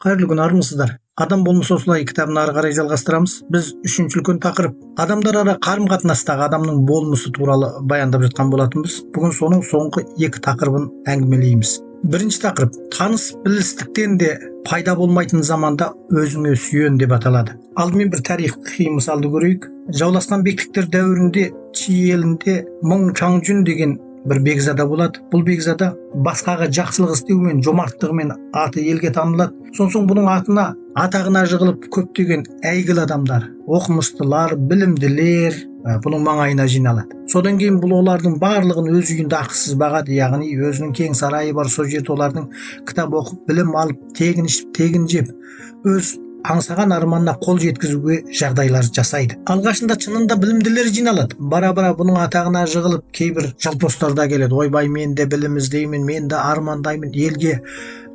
Кайырлуу күн, армысыздар? Адам болмосо осулай китабын ары карай жалгастырабыз. Биз 3-үлкөн такырып адамдар ара карым катнаштагы адамдын болмусу тууралуу баяндап жаткан болотунбуз. Бүгүн сонун соңку 2 такырыбын әңгимелейбиз. Биринчи такырып таныс билистиктен де пайда болмайтын заманда өзүңө сүйөн деп аталады. Алдымен бир тарыхый мисалды көрөйүк. Жаулашкан бектиктер дәврүндө Чи элинде Моң Чаңжүн деген bir бекзада болады. Бұл бекзада басқаға жақсылық істеуімен, жомарттығымен аты елге танылады. Сонсоң бұның атына, атағына жығылып көптеген әйгілі адамдар, оқымыстылар, білімділер бұның маңайына жиналады. Содан кейін бұл олардың барлығын өз үйінде ақысыз бағады, яғни өзінің кең сарайы бар, сол жерде олардың кітап оқып, білім алып, тегін ішіп, тегін жеп, өз аңсаған арманына қол жеткізуге жағдайлар жасайды. Алғашында чынында білімділер жиналады. Бара-бара бұның атағына жығылып, кейбір жалпостар да келеді. Ойбай, мен де білім іздеймін, мен де армандаймын, елге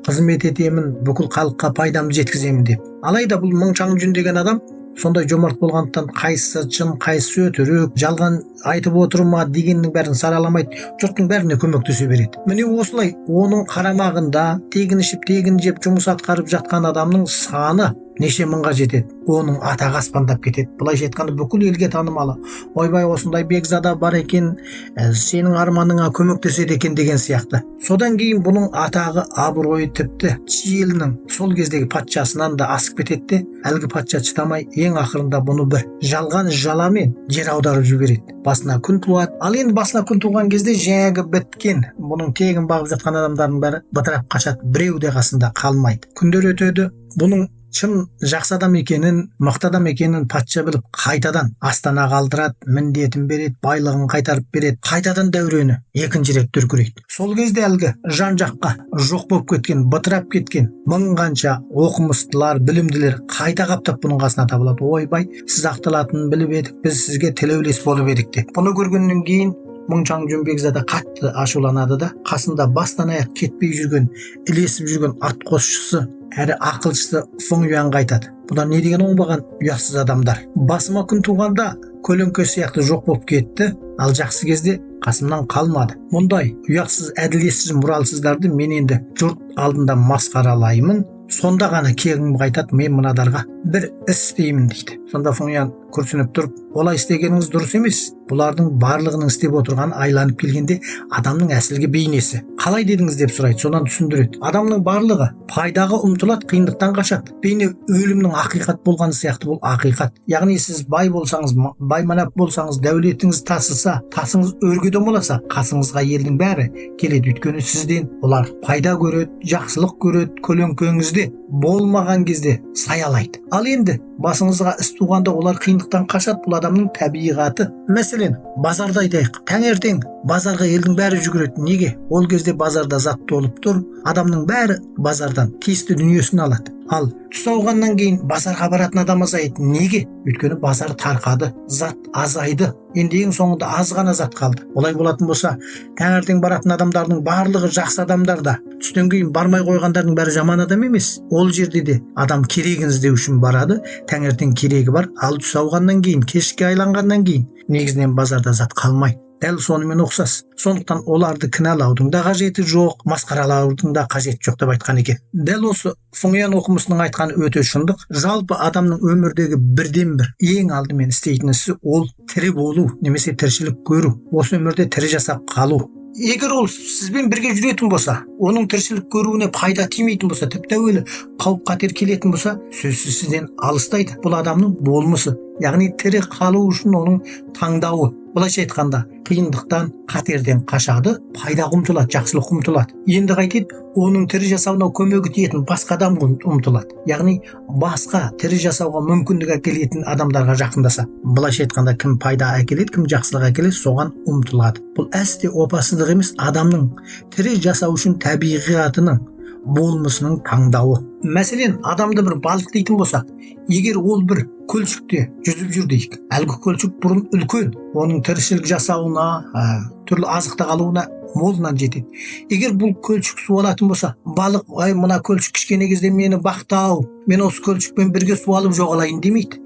қызмет етемін, бүкіл халыққа пайдамды жеткіземін деп. Алайда бұл Моң Чаңжүн деген адам сондай жомарт болғандықтан қайсысы чын, қайсысы өтірік, жалған айтып отыр ма дегеннің бәрін сараламайды, жұрттың бәріне көмектесе береді. Міне осылай оның қарамағында тегін ішіп, тегін жеп жұмыс атқарып жатқан адамның саны неше мыңға жетеді. Оның атағы аспандап кетеді. Былайша айтқанда бүкіл елге танымалы. Ойбай, осындай бекзада бар екен, сенің арманыңа көмектеседі екен деген сияқты. Содан кейін бұның атағы, абыройы тіпті Чи елінің сол кездегі патшасынан да асып кетеді. Әлгі патша шыдамай ең ақырында бұны бір жалған жаламен жер аударып жібереді. Басына күн туады. Ал енді басына күн туған кезде жаңағы біткен, бұның тегін бағып жатқан адамдардың бәрі бытырап қашады. Біреу де қасында қалмайды. Күндер өтеді. Бұның шын жақсы адам екенін, мықты адам екенін патша біліп, қайтадан астанаға алдырады, міндетін береді, байлығын қайтарып береді. Қайтадан дәурені екінші рет дүркірейді. Сол кезде әлгі жан-жаққа жоқ болып кеткен, бытырап кеткен мың қанша оқымыстылар, білімділер қайта қаптап бұның қасына табылады. Ойбай, сіз ақталатынын біліп едік, біз сізге тілеулес болып едік деп. Бұны көргеннен кейін Моң Чаңжүн бекзада қатты ашуланады да, қасында бастан аяқ кетпей жүрген, ілесіп жүрген атқосшысы әрі ақылшысы Фың Юанға айтады. Бұдан не деген оңбаған ұятсыз адамдар. Басыма күн туғанда көлеңке сияқты жоқ болып кетті, ал жақсы кезде қасымнан қалмады. Мұндай ұятсыз, әділетсіз, моралсыздарды мен енді жұрт алдында масқаралаймын. Сонда ғана кегім қайтады, мен мынадарға бір іс істеймін дейді. Сонда Фың Юан күрсініп тұрып, олай істегеніңіз дұрыс емес. Бұлардың барлығының істеп отырған айланып келгенде адамның әсілгі бейнесі. Қалай дедіңіз деп сұрайды, содан түсіндіреді. Адамның барлығы пайдаға ұмтылады, қиындықтан қашады. Бейне өлімнің ақиқат болғаны сияқты бұл ақиқат. Яғни сіз бай болсаңыз, байманап болсаңыз, дәулетіңіз тасыса, тасыңыз өрге домаласа, қасыңызға елдің бәрі келеді. Өйткені сізден олар пайда көреді, жақсылық көреді, көлеңкеңізде болмаған кезде саялайды. Ал енді басыңызға іс туғанда олар қиындықтан қашады. Бұл адамның табиғаты. Мәселен, базарда айтайық. Таңертең базарға елдің бәрі жүгіреді. Неге? Ол кезде базарда зат толып тұр. Адамның бәрі базардан тиісті дүниесін алады. Ал түс ауғаннан кейін базарға баратын адам азайды. Неге? Өйткені базар тарқады, зат азайды. Енді ең соңында аз ғана зат қалды. Олай болатын болса, таңертең баратын адамдардың барлығы жақсы адамдар да, түстен кейін бармай қойғандардың бәрі жаман адам емес. Ол жерде де адам керегін іздеу үшін барады. Таңертең керегі бар, ал түс ауғаннан кейін, кешке айланғаннан кейін негізінен базарда зат қалмайды. Дәл сонымен ұқсас. Сондықтан оларды кінәлаудың да қажеті жоқ, масқаралаудың да қажеті жоқ деп айтқан екен. Дәл осы Фың Юан оқымысының айтқаны өте шындық. Жалпы адамның өмірдегі бірден бір ең алдымен істейтін ісі ол тірі болу, немесе тіршілік көру. Осы өмірде тірі жасап қалу. Егер ол сізбен бірге жүретін болса, оның тіршілік көруіне пайда тимейтін болса, тіпті әуелі қауіп-қатер келетін болса, сөзсіз сізден алыстайды. Бұл адамның болмысы, яғни тірі қалу үшін оның таңдауы. Былайша айтқанда, қиындықтан, қатерден қашады, пайдаға ұмтылады, жақсылық ұмтылады. Енді қайтеді, оның тірі жасауына көмегі тиетін басқа адам ұмтылады. Яғни басқа тірі жасауға мүмкіндік әкелетін адамдарға жақындаса. Былайша айтқанда, кім пайда әкеледі, кім жақсылық әкеледі, соған ұмтылады. Бұл әсте опасыздық емес, адамның тірі жасау үшін табиғатының болмысының таңдауы. Мәселен, адамды бір балық дейтін болсақ, егер ол бір көлшікте жүзіп жүр дейік, әлгі көлшік бұрын үлкен, оның тіршілік жасауына, түрлі азықта қалуына молынан жетеді. Егер бұл көлшік су алатын болса, балық, ай, мына көлшік кішкене кезде мені бақты-ау, мен осы көлшікпен бірге су алып жоғалайын демейді.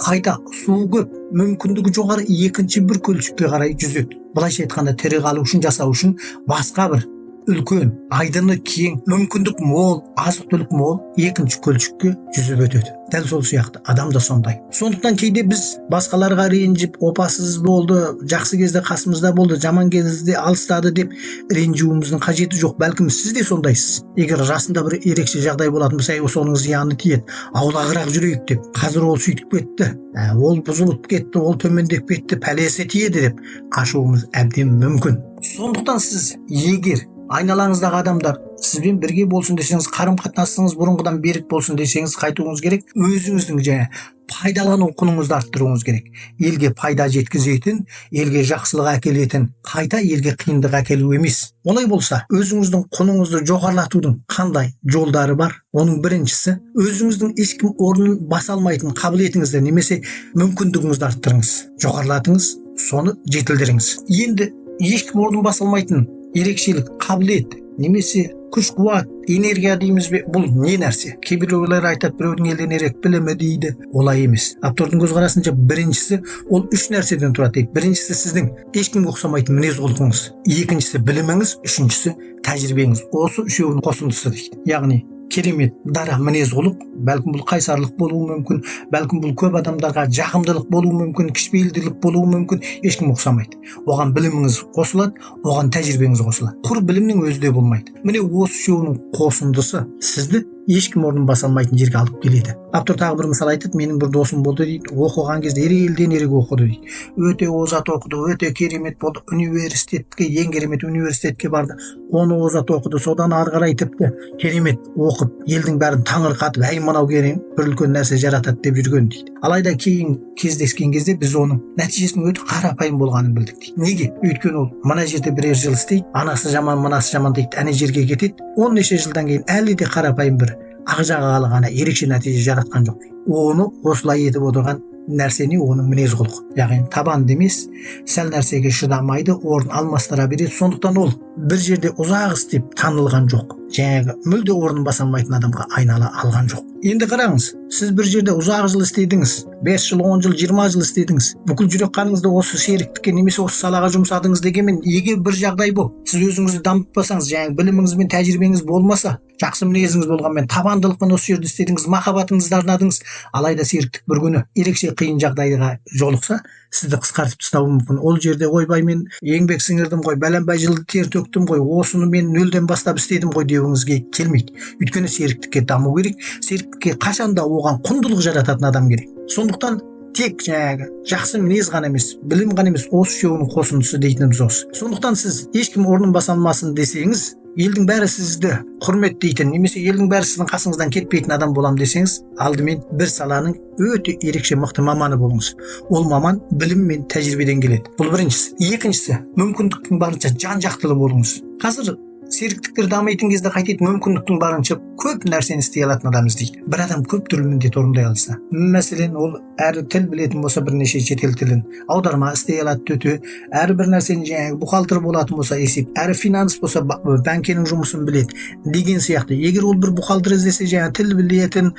Қайта су көп, мүмкіндігі жоғары екінші бір көлшікке қарай жүзеді. Былайша айтқанда, тірі қалу үшін, жасау үшін басқа бір үлкен, айдыны кең, мүмкіндік мол, азық-түлік мол екінші көлшікке жүзіп өтеді. Дәл сол сияқты адам да сондай. Сондықтан кейде біз басқаларға ренжіп, опасыз болды, жақсы кезде қасымызда болды, жаман кезде алыстады деп ренжуіміздің қажеті жоқ. Бәлкім сіз де сондайсыз. Егер расында бір ерекше жағдай болатын болса, соның зияны тиеді, аулағырақ жүрейік деп, қазір ол сөйтіп кетті, ол бұзылып кетті, ол төмендеп кетті, пәлесі тиеді деп қашуымыз әбден мүмкін. Сондықтан сіз егер айналаңыздағы адамдар сізбен бірге болсын десеңіз, қарым-қатынасыңыз бұрынғыдан берік болсын десеңіз, қайтуыңыз керек, өзіңіздің пайдалану құныңызды арттыруыңыз керек. Елге пайда жеткізетін, елге жақсылық әкелетін, қайта елге қиындық әкелу емес. Олай болса, өзіңіздің құныңызды жоғарылатудың қандай жолдары бар? Оның біріншісі, өзіңіздің ешкім орнын баса алмайтын қабілетіңізді немесе мүмкіндігіңізді арттырыңыз, жоғарылатыңыз, соны жетілдіріңіз. Енді ешкім орнын баса алмайтын ерекшелік, қабілет немесе күш-қуат, энергия дейміз бе, бұл не нәрсе? Кейбіреулер айтады, біреудің елден ерек білімі дейді. Олай емес. Автордың көзқарасынша біріншісі ол үш нәрседен тұрады дейді. Біріншісі сіздің ешкімге ұқсамайтын мінез-құлқыңыз, екіншісі біліміңіз, үшіншісі тәжірибеңіз. Осы үшеуінің қосындысы дейді. Яғни керемет дара мінез-құлық, бәлкім бұл қайсарлық болуы мүмкін, бәлкім бұл көп адамдарға жақымдылық болуы мүмкін, кішіпейілділік болуы мүмкін, ешкім ұқсамайды. Оған біліміңіз қосылады, оған тәжірибеңіз қосылады. Құр білімнің өзі де болмайды. Міне осы үшеуінің қосындысы сізді ешкім орнын баса алмайтын жерге алып келеді. Автор тағы бір мысал айтады, менің бір досым болды дейді, оқыған кезде елден ерек оқыды дейді. Өте озат оқыды, өте керемет болды, университетке, ең керемет университетке барды. Оны озат оқыды, содан ары қарай тіпті керемет оқып, елдің бәрін таңырқатып, әй мынау керемет бір үлкен нәрсе жаратады деп жүрген дейді. Алайда кейін кездескен кезде біз оның нәтижесінің өте қарапайым болғанын білдік дейді. Неге? Өйткені ол мына жерде бірер жыл істейді, анасы жаман, мынасы жаман дейді, әне жерге кетеді. 15 жылдан кейін әлі де қарапайым бір ағжағалы ғана ерекше нәтиже жаратқан жоқ. Оны осылай етіп отырған нәрсені оның мінез-құлқы. Яғни табанды емес, сәл нәрсеге шыдамайды, орын алмастыра береді. Сондықтан ол бір жерде ұзақ істеп танылған жоқ. Жаңағы мүлде орнын баса алмайтын адамға айнала алған жоқ. Енді қараңыз, сіз бір жерде ұзақ жыл істедіңіз, 5 жыл, 10 жыл, 20 жыл істедіңіз. Бүкіл жүрек қаныңызды осы серіктікке немесе осы салаға жұмсадыңыз дегенмен, егер бір жағдай болып, сіз өзіңізді дамытпасаңыз, жаңағы біліміңіз бен тәжірибеңіз болмаса, жақсы мінезіңіз болғанмен, табандылықпен осы жерде істедіңіз, махаббатыңызды арнадыңыз, алайда серіктік бір күні ерекше қиын жағдайға жолықса, сізді қысқартып тастауы мүмкін. Ол жерде ойбай, мен еңбек сіңірдім ғой, бәленбай жылды тер төктім ғой, осыны мен нөлден бастап істедім ғой деуіңізге келмейді. Өйткені серіктікке даму керек, серіктікке қашанда оған құндылық жарататын адам керек. Сондықтан тек жаңағы жақсы мінез ғана емес, білім ғана емес, осы үшеуінің қосындысы дейтініміз осы. Сондықтан сіз ешкім орнын баса алмасын десеңіз, елдің бәрі сізді құрметтейтін немесе елдің бәрі сіздің қасыңыздан кетпейтін адам болам десеңіз, алдымен бір саланың өте ерекше мықты маманы болыңыз. Ол маман білім мен тәжірибеден келеді. Бұл біріншісі. Екіншісі, мүмкіндіктің барынша жан-жақтылы болыңыз. Қазір серіктіктер дамитын кезде қайтеді, мүмкіндіктің барынша көп нәрсені істей алатын адам іздейді. Бір адам көп түрлі міндет орындай алса, мәселен, ол әрі тіл білетін болса, бірнеше шетел тілін, аударма істей алады төте, әрі бір нәрсені жаңағы бухгалтер болатын болса есеп, әрі финанс болса банкенің жұмысын біледі деген сияқты. Егер ол бір бухгалтер іздесе, жаңағы тіл білетін,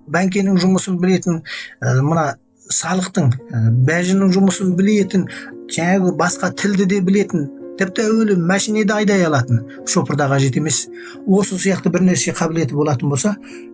банкенің жұмысын білетін, мына салықтың, бәжінің жұмысын білетін, жаңағы басқа тілді де білетін, тіпті әуелі машинеде айдай алатын шопырда қажет емес. Осы сияқты бірнәрсе қабілеті болатын болса,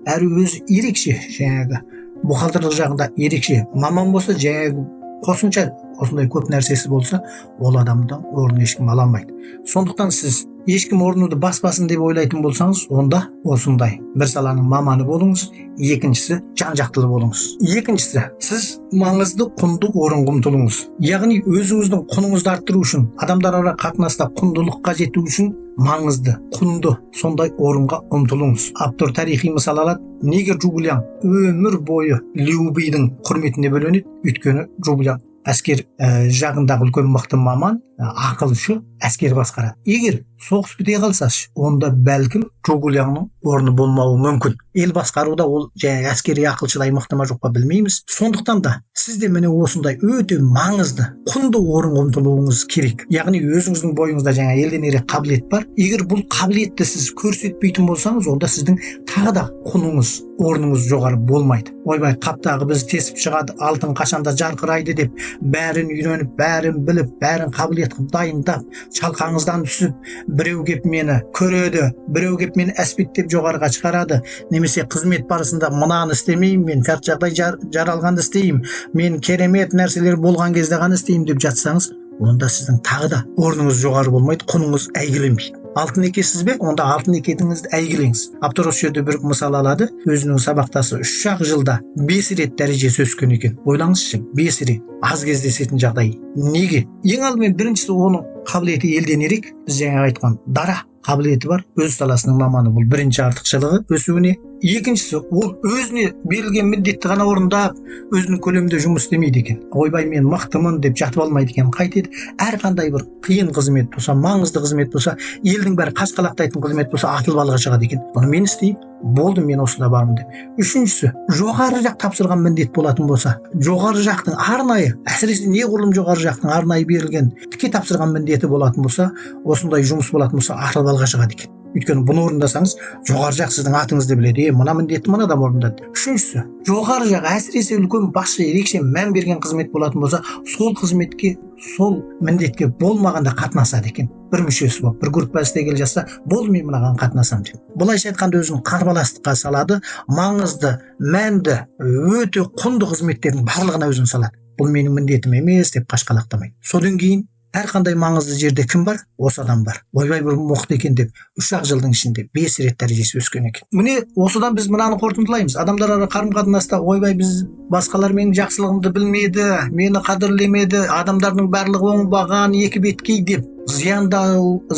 әрі өзі ерекше, жаңағы бухгалтерлік жағында ерекше маман болса, жаңағы қосымша осындай көп нәрсесі болса, ол адамды орнын ешкім ала алмайды. Сондықтан сіз ешкім орныңды баспасын деп ойлайтын болсаңыз, онда осындай бір саланың маманы болыңыз. Екіншісі, жан-жақтылы болыңыз. Екіншісі, сіз маңызды құнды орынға ұмтылыңыз. Яғни өзіңіздің құныңызды арттыру үшін, адамдар ара қатынаста құндылыққа жету үшін маңызды, құнды сондай орынға ұмтылыңыз. Автор тарихи мысал алады. Неге Жугулян өмір бойы Лю Бидің құрметіне бөленеді? Өйткені Жугулян әскер жағындағы үлкен мықты маман, ақылшы, әскер басқарады. Егер соғыс біте қалса, онда бәлкім Жугулянның орны болмауы мүмкін. Ел басқаруда ол жаңағы әскери ақылшыдай мықты ма жоқ па білмейміз. Сондықтан да сізде міне осындай өте маңызды, құнды орынға ұмтылуыңыз керек. Яғни өзіңіздің бойыңызда жаңа елден ерек қабілет бар. Егер бұл қабілетті сіз көрсетпейтін болсаңыз, онда сіздің тағы да құныңыз, орныңыз жоғары болмайды. Ойбай, қаптағы біз тесіп шығады, алтын қашанда жарқырайды деп, бәрін үйреніп, бәрін біліп, бәрін қабілет қылып дайындап, шалқаңыздан түсіп, біреу кеп мені көреді, біреу кеп мені әспеттеп жоғарыға шығарады, немесе қызмет барысында мынаны істемеймін, мен шарт жағдай жаралғанды істеймін, мен керемет нәрселер болған кезде ғана істеймін деп жатсаңыз, онда сіздің тағы да орныңыз жоғары болмайды, құныңыз әйгіленбейді. Алтын екесіз бе? Онда алтын екетіңізді әйгілеңіз. Автор осы жерде бір мысал алады. Өзінің сабақтасы 3 жылда 5 рет дәрежесі өскен екен. Ойлаңызшы, 5 рет аз кездесетін жағдай. Неге? Ең алдымен біріншісі оның қабілеті елден ерек. Біз жаңа айтқан дара қабілеті бар, өз саласының маманы, бұл бірінші артықшылығы өсуіне. Екіншісі, ол өзіне берілген міндетті ғана орындап, өзінің көлемінде жұмыс істемейді екен. Ойбай, мен мықтымын деп жатып алмайды екен. Қайтеді, әрқандай бір қиын қызмет болса, маңызды қызмет болса, елдің бәрі қасқалақтайтын қызмет болса, атылып алға шығады екен. Бұны мен істеймін, болды, мен осында бармын деп. Үшіншісі, жоғары жақ тапсырған міндет болатын болса, жоғары жақтың арнайы, әсіресе неғұрлым жоғары жақтың арнайы берілген тіке тапсырған міндеті болатын болса, осындай жұмыс болатын болса, атылып алға шығады екен. Өйткені бұны орындасаңыз, жоғары жақ сіздің атыңызды біледі, мына міндетті мына адам орындады. Үшіншісі, жоғары жақ әсіресе үлкен басшы ерекше мән берген қызмет болатын болса, сол қызметке, сол міндетке болмағанда қатынасады екен. Бір мүшесі болып, бір группа істей келе жатса, болды, мен мынаған қатынасам деп. Бұлайша айтқанда өзін қарбаластыққа салады, маңызды, мәнді, өте құнды қызметтердің барлығына өзін салады. Бұл менің міндетім емес деп қашқалақтамайды. Содан кейін әрқандай маңызды жерде кім бар? Осы адам бар. Ойбай, бір мықты екен деп 3 жылдың ішінде 5 рет дәрежесі өскен екен. Міне осыдан біз мынаны қорытындылаймыз. Адамдар ара қарым-қатынаста ойбай, біз басқалар менің жақсылығымды білмеді, мені қадірлемеді, адамдардың барлығы оңбаған, екі беткей деп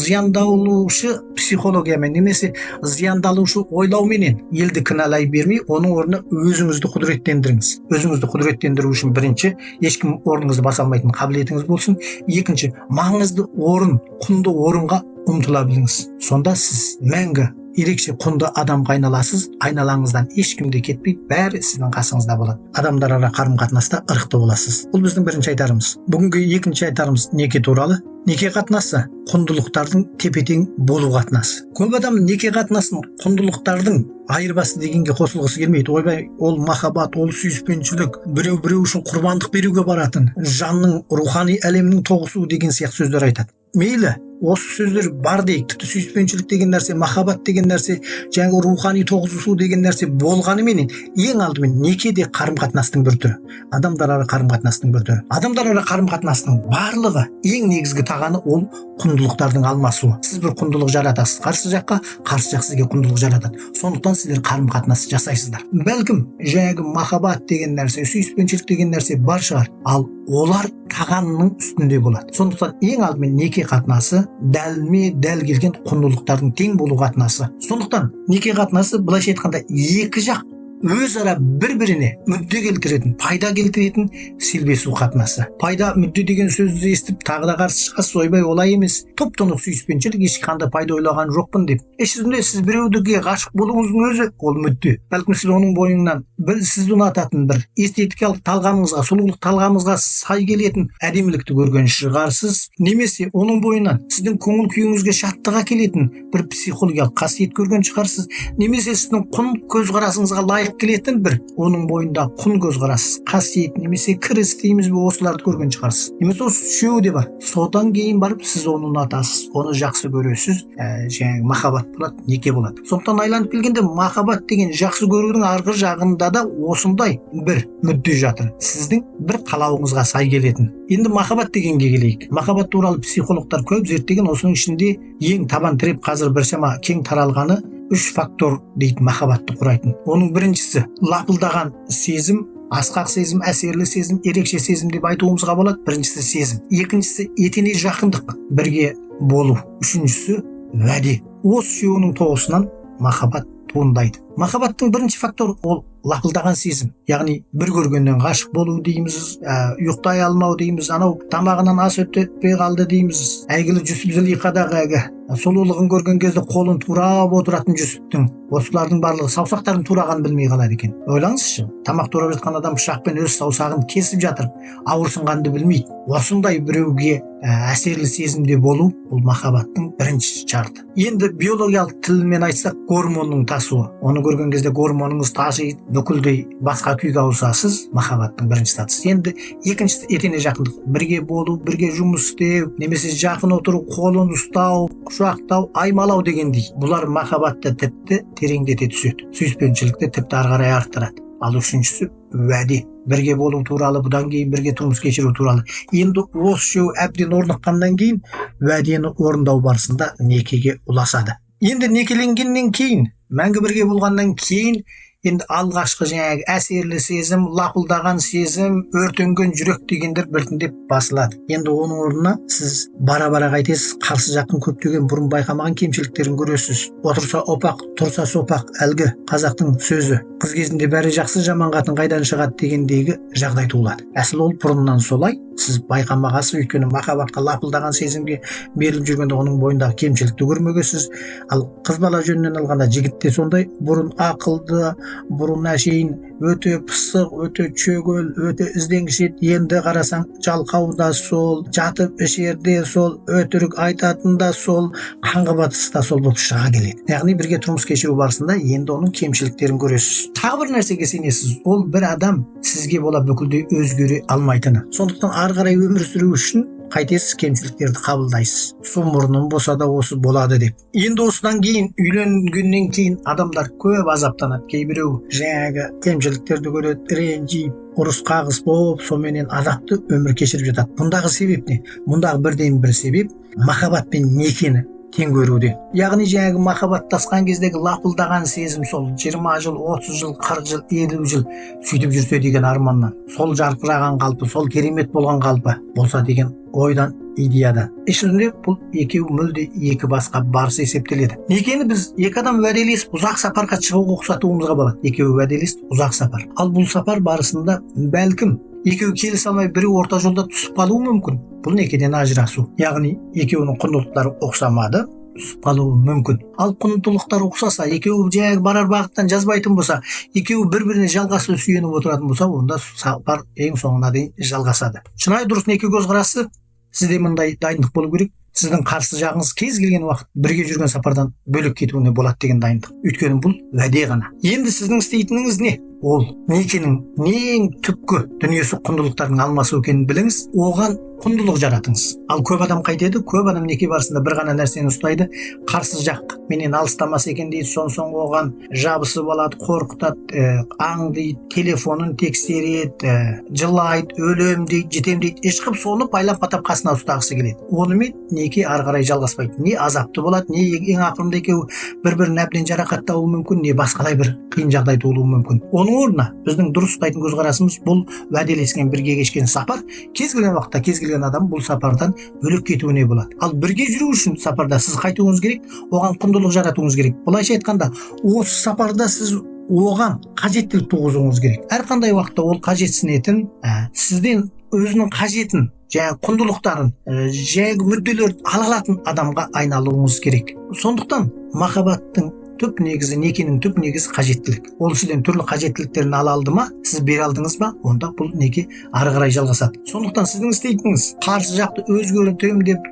зияндалушы психологиямен немесе зияндалушы ойлауменен елді кінәлай бермей, оның орнына өзіңізді құдіреттендіріңіз. Өзіңізді құдіреттендіру үшін бірінші, ешкім орныңызды баса алмайтын қабілетіңіз болсын. Екінші, маңызды орын, құнды орынға ұмтыла біліңіз. Сонда сіз мәңгі ерекше құнды адамға айналасыз, айналаңыздан ешкімде кетпейді, бәрі сіздің қасыңызда болады. Адамдар ара қарым-қатынаста ырықты боласыз. Бұл біздің бірінші айтарымыз. Бүгінгі екінші айтарымыз неке туралы. Неке қатынасы құндылықтардың тепе-тең болу қатынасы. Көп адам неке қатынасын құндылықтардың айырбасы дегенге қосылғысы келмейді. Ойбай, ол махаббат, ол сүйіспеншілік, біреу үшін құрбандық беруге баратын, жанның рухани әлемінің тоғысуы деген сияқты сөздер айтады. Мейлі, осы сөздер бар дейік, тіпті сүйіспеншілік деген нәрсе, махаббат деген нәрсе, жаңағы рухани тоғысу деген нәрсе болғанымен, ең алдымен неке де қарым-қатынастың бір түрі. Адамдар ара қарым-қатынастың бір түрі. Адамдар ара қарым-қатынастың барлығы ең негізгі тағаны ол құндылықтардың алмасуы. Сіз бір құндылық жаратасыз қарсы жаққа, қарсы жақ сізге құндылық жаратады. Сондықтан сіздер қарым-қатынас жасайсыздар. Бәлкім жаңағы махаббат деген нәрсе, сүйіспеншілік деген нәрсе бар шығар, ал олар тағанның үстінде болады. Сондықтан ең алдымен неке қатынасы дәл келген құндылықтардың тең болу қатынасы. Сондықтан неке қатынасы былайша айтқанда екі жақ өзара бір-біріне мүдде келтіретін, пайда келтіретін селбесу қатынасы. Пайда, мүдде деген сөзді естіп, тағы да қарсы шығасыз, ойбай, олай емес. Топ-тонық сүйіспеншілік, ешқандай пайда ойлаған жоқпын деп. Сіз біреуге ғашық болуыңыздың өзі ол мүдде. Бәлкім сіз оның бойынан сізді ұнататын бір эстетикалық талғамыңызға, сұлулық талғамыңызға сай келетін әдемілікті көрген шығарсыз, немесе оның бойынан сіздің көңіл күйіңізге шаттық әкелетін бір психологиялық қасиет көрген шығарсыз, немесе сіздің құн көзқарасыңызға лайық келетін бір оның бойында құн көзқарас, қасиет немесе кіріс дейміз бе, осыларды көрген шығарсыз. Немесе осы үшеуі де бар. Содан кейін барып сіз оны ұнатасыз, оны жақсы көресіз, жаңағы махаббат болады, неке болады. Сондықтан айланып келгенде махаббат деген жақсы көрудің арғы жағында да осындай бір мүдде жатыр. Сіздің бір қалауыңызға сай келетін. Енді махаббат дегенге келейік. Махаббат туралы психологтар көп зерттеген, осының ішінде ең табан тіреп қазір біршама кең таралғаны 3 фактор дейді махаббатты құрайтын. Оның біріншісі лапылдаған сезім, асқақ сезім, әсерлі сезім, ерекше сезім деп айтуымызға болады. Біріншісі сезім. Екіншісі етене жақындық, бірге болу. Үшіншісі уәде. Осы үшеуінің тоғысынан махаббат туындайды. Махаббаттың бірінші фактор ол лапылдаған сезім. Яғни бір көргеннен ғашық болу дейміз, ұйықтай алмау дейміз, анау тамағынан ас өтпей қалды дейміз. Әйгілі Жүсіп Зылихадағы сұлулығын көрген кезде қолын турап отыратын Жүсіптің, осылардың барлығы саусақтарын тураған білмей қалады екен. Ойлаңызшы, тамақ турап жатқан адам пышақпен өз саусағын кесіп жатыр, ауырсынғанды білмейді. Осындай біреуге әсерлі сезімде болу, бұл махаббаттың бірінші шарты. Енді биологиялық тілмен айтсақ, гормонның тасуы. Оны көрген кезде гормоныңыз тасиды, бүкілдей басқа күйге ауысасыз, махаббаттың бірінші сатысы. Енді екіншісі етене жақындық. Бірге болу, бірге жұмыс істеу, немесе жақын отыру, қолын ұстау, құшақтау, аймалау дегендей. Бұлар махаббатты тіпті тереңдете түседі. Сүйіспеншілікті тіпті ары қарай арттырады. Ал үшіншісі уәде. Бірге болу туралы, бұдан кейін бірге тұрмыс кешіру туралы. Енді осы үшеуі әбден орныққаннан кейін уәдені орындау барысында некеге ұласады. Енді некеленгеннен кейін, мәңгі бірге болғаннан кейін, енді алғашқы жаңағы әсерлі сезім, лапылдаған сезім, өртенген жүрек дегендер біртіндеп басылады. Енді оның орнына сіз бара-бара қайтесіз, қарсы жақтың көптеген бұрын байқамаған кемшіліктерін көресіз. Отырса опақ, тұрса сопақ, әлгі қазақтың сөзі. Қыз кезінде бәрі жақсы, жаман қатын қайдан шығады дегендегі жағдай туылады. Әсіл ол бұрыннан солай, сіз байқамағансыз, өйткені махаббатқа лапылдаған сезімге беріліп жүргенде оның бойындағы кемшілікті көрмегенсіз. Ал қыз бала жөнінен алғанда жігіт те сондай, бұрын ақылды, бұрын әшейін өте пысық, өте чөгел, өте ізденгіш еді. Енді қарасаң, жалқау да сол, жатып ішерде сол, өтірік айтатын да сол, қаңғы батыс да сол болып шыға келеді. Яғни бірге тұрмыс кешіру барысында енді оның кемшіліктерін көресіз. Тағы бір нәрсеге сенесіз, ол бір адам сізге бола бүкілдей өзгере алмайтыны. Сондықтан ары қарай өмір сүру үшін қайтесіз, кемшіліктерді қабылдайсыз. Су мұрным болса да осы болады деп. Енді осыдан кейін, үйленгеннен кейін адамдар көп азаптанады. Кейбіреу жаңағы кемшіліктерді көреді, ренжиіп, ұрыс қағыс болып, соменен азапты өмір кешіріп жатады. Бұндағы себеп не? Бұндағы бірден бір себеп махаббат пен некені тең көруде. Яғни жаңағы махаббаттасқан кездегі лапылдаған сезім сол 20 жыл, 30 жыл, 40 жыл, 50 жыл сөйтіп жүрсе деген арманнан, сол жарқыраған қалпы, сол керемет болған қалпы болса деген ойдан, идеядан. Ішінде бұл екеу мүлде екі басқа барысы есептеледі. Некені біз екі адам уәделесіп ұзақ сапарға шығуға ұқсатуымызға болады. Екеуі уәделесіп ұзақ сапар. Ал бұл сапар барысында бәлкім екеуі келісе алмай біреу орта жолда түсіп қалуы мүмкін. Бұл некеден ажырасу. Яғни екеуінің құндылықтары ұқсамады, түсіп қалуы мүмкін. Ал құндылықтар ұқсаса, екеуі жаңағы барар бағыттан жазбайтын болса, екеуі бір-біріне жалғасты сүйеніп отыратын болса, онда сапар ең соңына дейін жалғасады. Шынайы дұрыс неке көзқарасы, сізде мындай дайындық болу керек. Сіздің қарсы жағыңыз кез келген уақыт бірге жүрген сапардан бөлек кетуіне болады деген дайындық. Өйткені бұл уәде ғана. Енді сіздің істейтініңіз не? Ол некенің ең түпкі дүниесі құндылықтардың алмасу екенін біліңіз, оған құндылық жаратыңыз. Ал көп адам қайтеді, көп адам неке барысында бір ғана нәрсені ұстайды, қарсы жақ менен алыстамас екен дейді, соң оған жабысып алады, қорқытады, аңдиды, телефонын тексереді, жылайды, өлем дейді, жетем дейді, ешқып соны байлап қатап қасына ұстағысы келеді. Онымен неке ары қарай жалғаспайды. Не азапты болады, не ең ақырында екеуі бір-бірін әбден жарақаттауы мүмкін, не басқалай бір қиын жағдай туылуы мүмкін. Оның орнына біздің дұрыс ұстайтын көзқарасымыз бұл уәделескен, бірге кешкен сапар, кез келген уақытта кез келген адам бұл сапардан бөлек кетуіне болады. Ал бірге жүру үшін сапарда сіз қайтуыңыз керек, оған құндылық жаратуыңыз керек. Былайша айтқанда, осы сапарда сіз оған қажеттілік туғызуыңыз керек. Әрқандай уақытта ол қажетсінетін, сізден өзінің қажетін, жаңағы құндылықтарын, жаңағы мүдделерді ала алатын адамға айналуыңыз керек. Сондықтан махаббаттың түп негізі, некенің түп негізі қажеттілік. Ол сізден түрлі қажеттіліктерін ала алды ма, сіз бере алдыңыз ба, онда бұл неке ары қарай жалғасады. Сондықтан сіздің істейтініңіз қарсы жақты өзгертем деп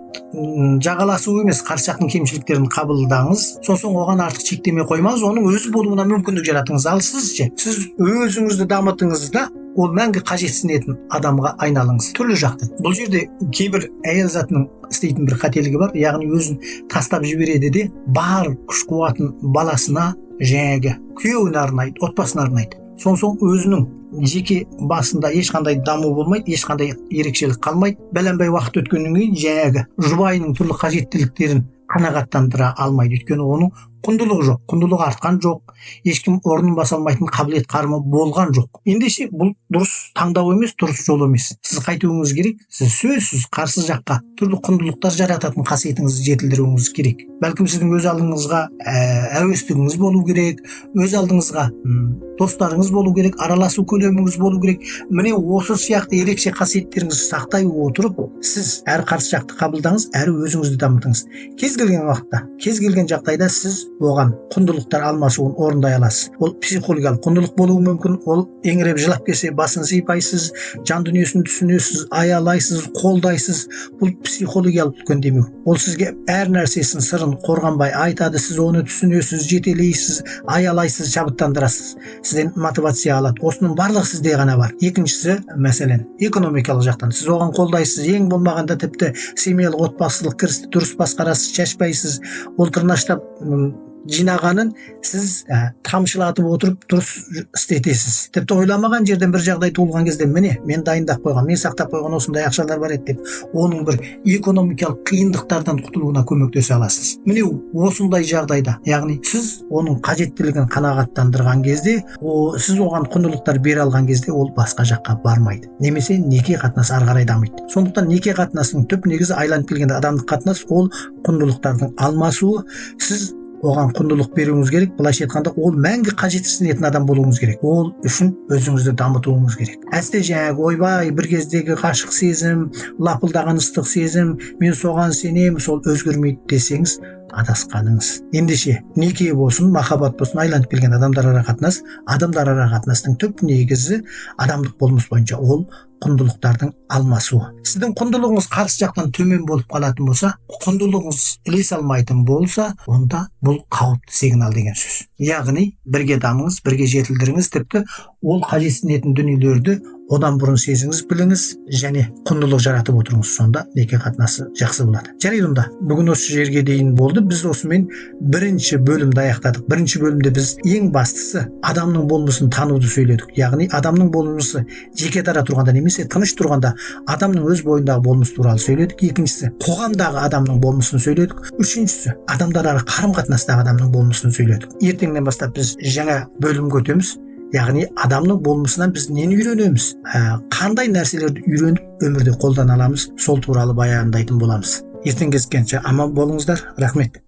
жағаласу емес, қарсы жақтың кемшіліктерін қабылдаңыз, сосын оған артық шектеме қоймаңыз, оның өзі болуына мүмкіндік жаратыңыз. Ал сіз өзіңізді дамытыңыз да, ол мәңгі қажетсінетін адамға айналыңыз. Түрлі жақты. Бұл жерде кейбір әйел затының істейтін бір қателігі бар, яғни өзін тастап жібереді де, бар күш-қуатын баласына, жаңағы күйеуіне арнайды, отбасына арнайды. Соң өзінің жеке басында ешқандай даму болмайды, ешқандай ерекшелік қалмайды. Бәленбай уақыт өткеннен кейін жаңағы жұбайының түрлі қажеттіліктерін қанағаттандыра алмайды. Өйткені оның құндылығы жоқ, құндылығы артқан жоқ, ешкім орнын баса алмайтын қабілет қарымы болған жоқ. Ендеше бұл дұрыс таңдау емес, дұрыс жол емес. Сіз қайтуыңыз керек, сіз сөзсіз қарсы жаққа түрлі құндылықтар жарататын қасиетіңізді жетілдіруіңіз керек. Бәлкім сіздің өз алдыңызға әуестігіңіз болу керек, өз алдыңызға достарыңыз болу керек, араласу көлеміңіз болу керек. Міне осы сияқты ерекше қасиеттеріңізді сақтай отырып, сіз әр қарсы жақты қабылдаңыз, әрі өзіңізді дамытыңыз. Кез келген уақытта, кез келген жағдайда сіз оған құндылықтар алмасуын орындай аласыз. Ол психологиялық құндылық болуы мүмкін. Ол еңіреп жылап келсе басын сипайсыз, жан дүниесін түсінесіз, аялайсыз, қолдайсыз. Бұл психологиялық үлкен демеу. Ол сізге әр нәрсесін сырын қорғанбай айтады, сіз оны түсінесіз, жетелейсіз, аялайсыз, шабыттандырасыз. Сізден мотивация алады. Осының барлығы сізде ғана бар. Екіншісі, мәселен, экономикалық жақтан сіз оған қолдайсыз. Ең болмағанда тіпті семьялық отбасылық кірісті дұрыс басқарасыз, шашпайсыз. Ол тырнаштап жинағанын сіз тамшылатып отырып дұрыс істетесіз. Тіпті ойламаған жерден бір жағдай туылған кезде міне мен дайындап қойған, мен сақтап қойған осындай ақшалар бар еді деп оның бір экономикалық қиындықтардан құтылуына көмектесе аласыз. Міне осындай жағдайда, яғни сіз оның қажеттілігін қанағаттандырған кезде, сіз оған құндылықтар бере алған кезде ол басқа жаққа бармайды. Немесе неке қатынасы ары қарай дамиды. Сондықтан неке қатынасының түп негізі айланып келгенде адамдық қатынас ол құндылықтардың алмасуы. Сіз оған құндылық беруіңіз керек. Былайша айтқанда ол мәңгі қажетсінетін адам болуыңыз керек. Ол үшін өзіңізді дамытуыңыз керек. Әсте жаңағы ойбай бір кездегі ғашық сезім, лапылдаған ыстық сезім, мен соған сенем, сол өзгермейді десеңіз адасқаныңыз. Ендеше неке болсын, махаббат болсын, айланып келген адамдар ара қатынастың түп негізі адамдық болмыс бойынша ол құндылықтардың алмасуы. Сіздің құндылығыңыз қарсы жақтан төмен болып қалатын болса, құндылығыңыз ілесе алмайтын болса, онда бұл қауіпті сигнал деген сөз. Яғни бірге дамыңыз, бірге жетілдіріңіз, тіпті ол қажетсінетін дүниелерді одан бұрын сезіңіз, біліңіз және құндылық жаратып отырыңыз. Сонда неке қатынасы жақсы болады. Жарайды онда. Бүгін осы жерге дейін болды. Біз осымен бірінші бөлімді аяқтадық. Бірінші бөлімде біз ең бастысы адамның болмысын тануды сөйледік. Яғни адамның болмысы жеке дара тұрғанда немесе тыныш тұрғанда адамның өз бойындағы болмысы туралы сөйледік. Екіншісі қоғамдағы адамның болмысын сөйледік. Үшіншісі адамдар ара қарым-қатынастағы адамның болмысын сөйледік. Ертеңнен бастап біз жаңа бөлімге өтеміз. Яғни адамның болмысынан біз нені үйренеміз, қандай нәрселерді үйреніп өмірде қолдана аламыз, сол туралы баяндайтын боламыз. Ертең кездескенше аман болыңыздар. Рахмет.